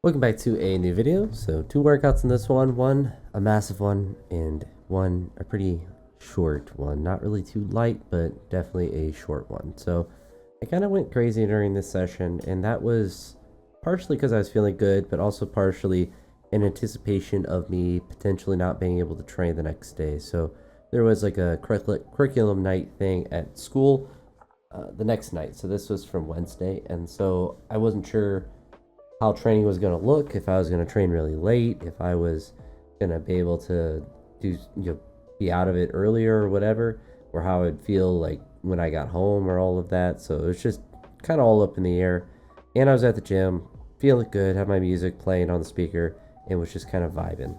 Welcome back to a new video. So two workouts in this one a massive one and one a pretty short one. Not really too light, but definitely a short one. So I kind of went crazy during this session, and that was partially because I was feeling good, but also partially in anticipation of me potentially not being able to train the next day. So there was like a curriculum night thing at school the next night. So this was from Wednesday, and so I wasn't sure how training was going to look, if I was going to train really late, if I was going to be able to be out of it earlier or whatever, or how I'd feel like when I got home or all of that. So it was just kind of all up in the air. And I was at the gym, feeling good, had my music playing on the speaker, and was just kind of vibing.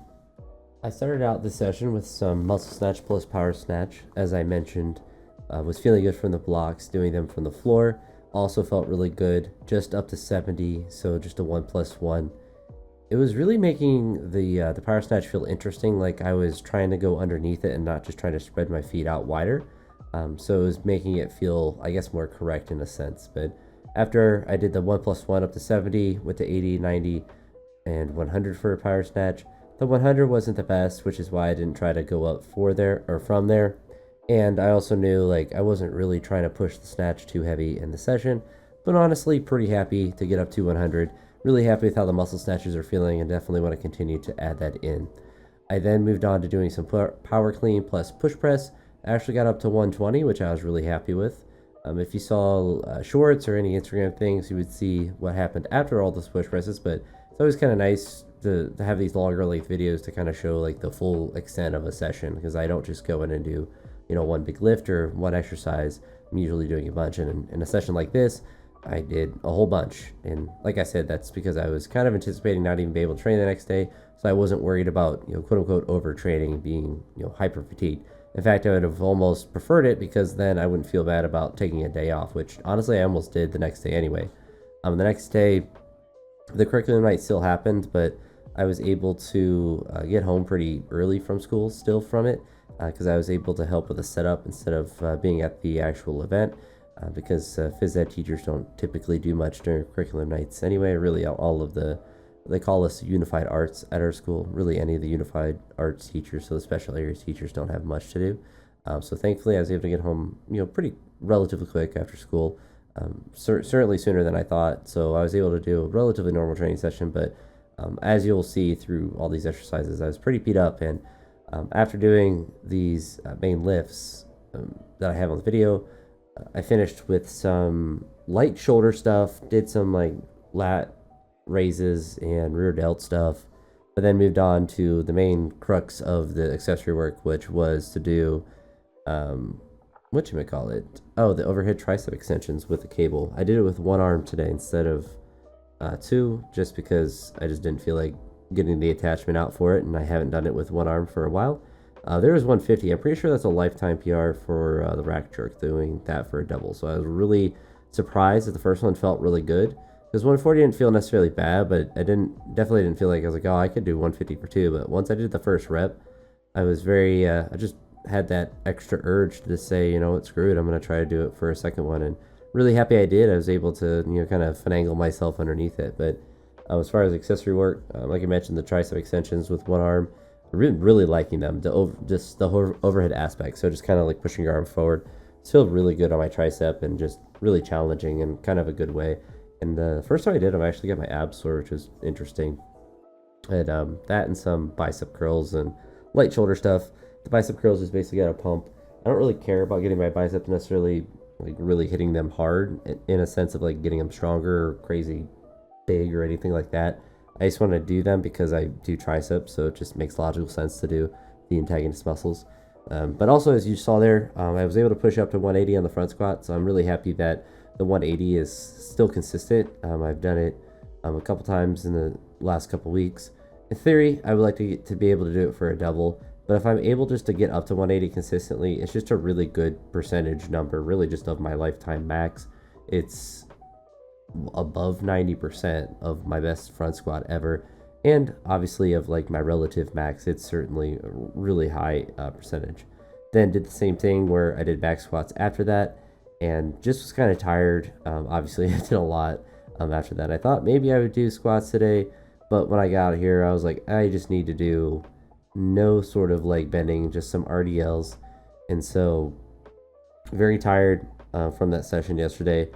I started out this session with some muscle snatch plus power snatch. As I mentioned, was feeling good from the blocks, doing them from the floor. Also felt really good, just up to 70, so just a 1+1. It was really making the power snatch feel interesting, like I was trying to go underneath it and not just trying to spread my feet out wider. So it was making it feel, I guess, more correct in a sense. But after I did the 1+1 up to 70, went to 80, 90, and 100 for a power snatch. The 100 wasn't the best, which is why I didn't try to go up from there. And I also knew like I wasn't really trying to push the snatch too heavy in the session, but honestly pretty happy to get up to 100. Really happy with how the muscle snatches are feeling, and definitely want to continue to add that in. I then moved on to doing some power clean plus push press. I actually got up to 120, which I was really happy with. If you saw shorts or any Instagram things, you would see what happened after all those push presses, but it's always kind of nice to have these longer length videos to kind of show like the full extent of a session, because I don't just go in and do one big lift or one exercise. I'm usually doing a bunch, and in a session like this, I did a whole bunch. And like I said, that's because I was kind of anticipating not even be able to train the next day, so I wasn't worried about quote unquote overtraining and being hyper fatigued. In fact, I would have almost preferred it, because then I wouldn't feel bad about taking a day off, which honestly I almost did the next day anyway. The next day, the curriculum night still happened, but I was able to get home pretty early from school still from it, because I was able to help with the setup instead of being at the actual event, because phys ed teachers don't typically do much during curriculum nights anyway. Really, all of they call us unified arts at our school. Really, any of the unified arts teachers, so the special areas teachers, don't have much to do. So thankfully, I was able to get home, pretty relatively quick after school. Certainly sooner than I thought. So I was able to do a relatively normal training session, but as you'll see through all these exercises, I was pretty beat up. And after doing these main lifts that I have on the video, I finished with some light shoulder stuff, did some like lat raises and rear delt stuff, but then moved on to the main crux of the accessory work, which was to do the overhead tricep extensions with a cable. I did it with one arm today instead of two, just because I just didn't feel like getting the attachment out for it, and I haven't done it with one arm for a while. There was 150. I'm pretty sure that's a lifetime PR for the rack jerk, doing that for a double. So I was really surprised that the first one felt really good, because 140 didn't feel necessarily bad, but I definitely didn't feel like I was like, oh, I could do 150 for two. But once I did the first rep, I was very I just had that extra urge to just say, what, screw it, I'm gonna try to do it for a second one, and really happy I did. I was able to kind of finagle myself underneath it. But as far as accessory work, like I mentioned, the tricep extensions with one arm, really liking them. The overhead aspect, so just kind of like pushing your arm forward, it's feel really good on my tricep, and just really challenging in kind of a good way. And the first time I did them, I actually got my abs sore, which was interesting. I had that and some bicep curls and light shoulder stuff. The bicep curls is basically got a pump. I don't really care about getting my biceps necessarily like really hitting them hard, in a sense of like getting them stronger or crazy big or anything like that. I just want to do them because I do triceps, so it just makes logical sense to do the antagonist muscles. But also, as you saw there, I was able to push up to 180 on the front squat, so I'm really happy that the 180 is still consistent. I've done it a couple times in the last couple weeks. In theory, I would like to be able to do it for a double, but if I'm able just to get up to 180 consistently, it's just a really good percentage number, really just of my lifetime max. It's above 90% of my best front squat ever, and obviously of like my relative max, it's certainly a really high percentage. Then did the same thing where I did back squats after that, and just was kind of tired. Obviously I did a lot after that. I thought maybe I would do squats today, But when I got here, I was like, I just need to do no sort of leg bending, just some RDLs. And so, very tired from that session yesterday,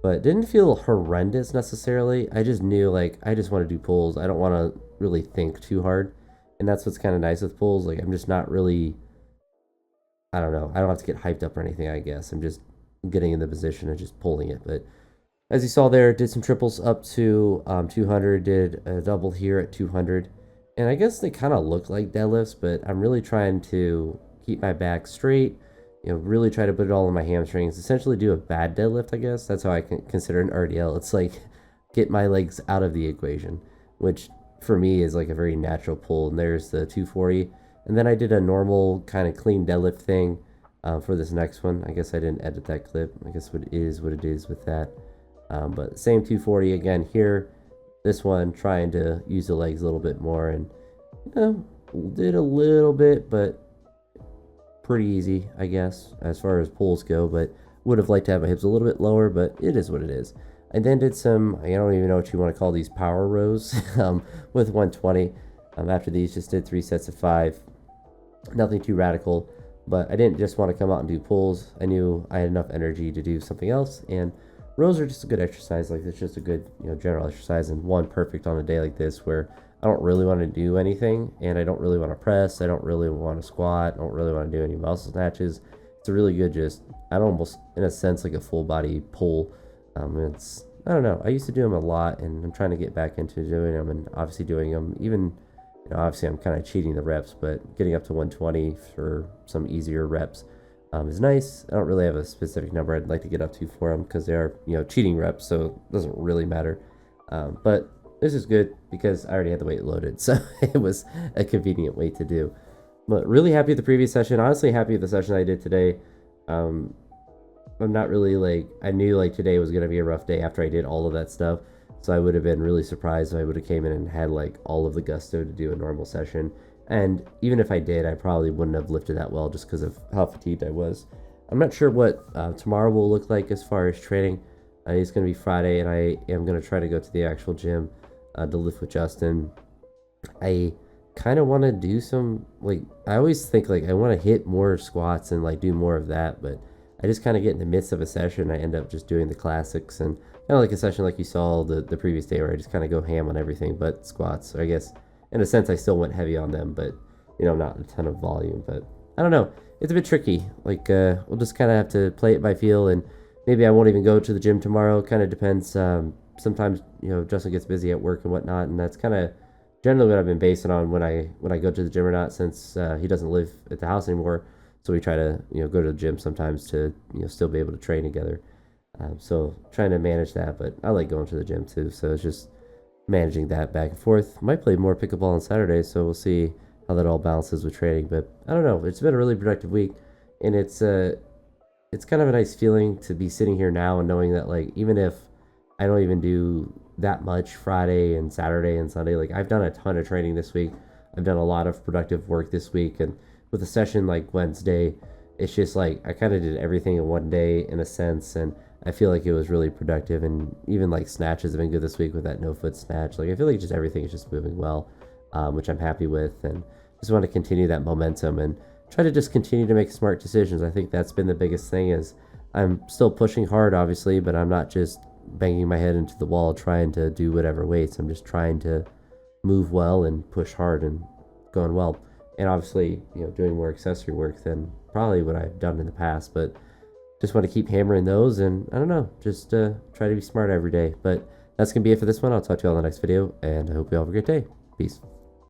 but didn't feel horrendous necessarily. I just knew like I just want to do pulls. I don't want to really think too hard. And that's what's kind of nice with pulls. Like I'm just not really, I don't know. I don't have to get hyped up or anything, I guess. I'm just getting in the position and just pulling it. But as you saw there, did some triples up to 200, did a double here at 200. And I guess they kind of look like deadlifts, but I'm really trying to keep my back straight, really try to put it all in my hamstrings, essentially do a bad deadlift, I guess. That's how I can consider an RDL. It's like get my legs out of the equation, which for me is like a very natural pull. And there's the 240. And then I did a normal kind of clean deadlift thing for this next one. I guess I didn't edit that clip. I guess what it is with that. But same 240 again here. This one trying to use the legs a little bit more, and did a little bit, but pretty easy, I guess, as far as pulls go. But would have liked to have my hips a little bit lower, but it is what it is. I then did some, I don't even know what you want to call these, power rows with 120. After these, just did 3 sets of 5. Nothing too radical, but I didn't just want to come out and do pulls. I knew I had enough energy to do something else, and rows are just a good exercise. Like it's just a good, general exercise, and one perfect on a day like this where I don't really want to do anything, and I don't really want to press. I don't really want to squat. I don't really want to do any muscle snatches. It's a really good, just I don't almost, in a sense, like a full body pull. It's, I don't know. I used to do them a lot, and I'm trying to get back into doing them, and obviously doing them even. Obviously I'm kind of cheating the reps, but getting up to 120 for some easier reps is nice. I don't really have a specific number I'd like to get up to for them because they are, cheating reps, so it doesn't really matter. But this is good because I already had the weight loaded, so it was a convenient way to do. But really happy with the previous session. Honestly, happy with the session I did today. I'm not really like, I knew like today was going to be a rough day after I did all of that stuff. So I would have been really surprised if I would have came in and had like all of the gusto to do a normal session. And even if I did, I probably wouldn't have lifted that well just because of how fatigued I was. I'm not sure what tomorrow will look like as far as training. It's going to be Friday, and I am going to try to go to the actual gym to lift with Justin. I kind of want to do some, like, I always think like I want to hit more squats and like do more of that, but I just kind of get in the midst of a session. I end up just doing the classics, and kind of like a session like you saw the previous day where I just kind of go ham on everything but squats. So I guess in a sense I still went heavy on them, but not a ton of volume. But I don't know, it's a bit tricky. Like we'll just kind of have to play it by feel, and maybe I won't even go to the gym tomorrow. Kind of depends. Sometimes Justin gets busy at work and whatnot, and that's kind of generally what I've been basing on when I go to the gym or not, since he doesn't live at the house anymore. So we try to go to the gym sometimes to still be able to train together. So trying to manage that, but I like going to the gym too. So it's just managing that back and forth. Might play more pickleball on Saturday, so we'll see how that all balances with training. But I don't know. It's been a really productive week, and it's kind of a nice feeling to be sitting here now and knowing that like even if I don't even do that much Friday and Saturday and Sunday, like I've done a ton of training this week. I've done a lot of productive work this week, and with a session like Wednesday, it's just like I kind of did everything in one day in a sense, and I feel like it was really productive. And even like snatches have been good this week with that no foot snatch. Like I feel like just everything is just moving well, which I'm happy with, and just want to continue that momentum and try to just continue to make smart decisions. I think that's been the biggest thing. Is I'm still pushing hard, obviously, but I'm not just banging my head into the wall trying to do whatever weights. I'm just trying to move well and push hard and going well. And obviously, doing more accessory work than probably what I've done in the past, but just want to keep hammering those, and I don't know, just try to be smart every day. But that's going to be it for this one. I'll talk to you all in the next video, and I hope you all have a great day. Peace.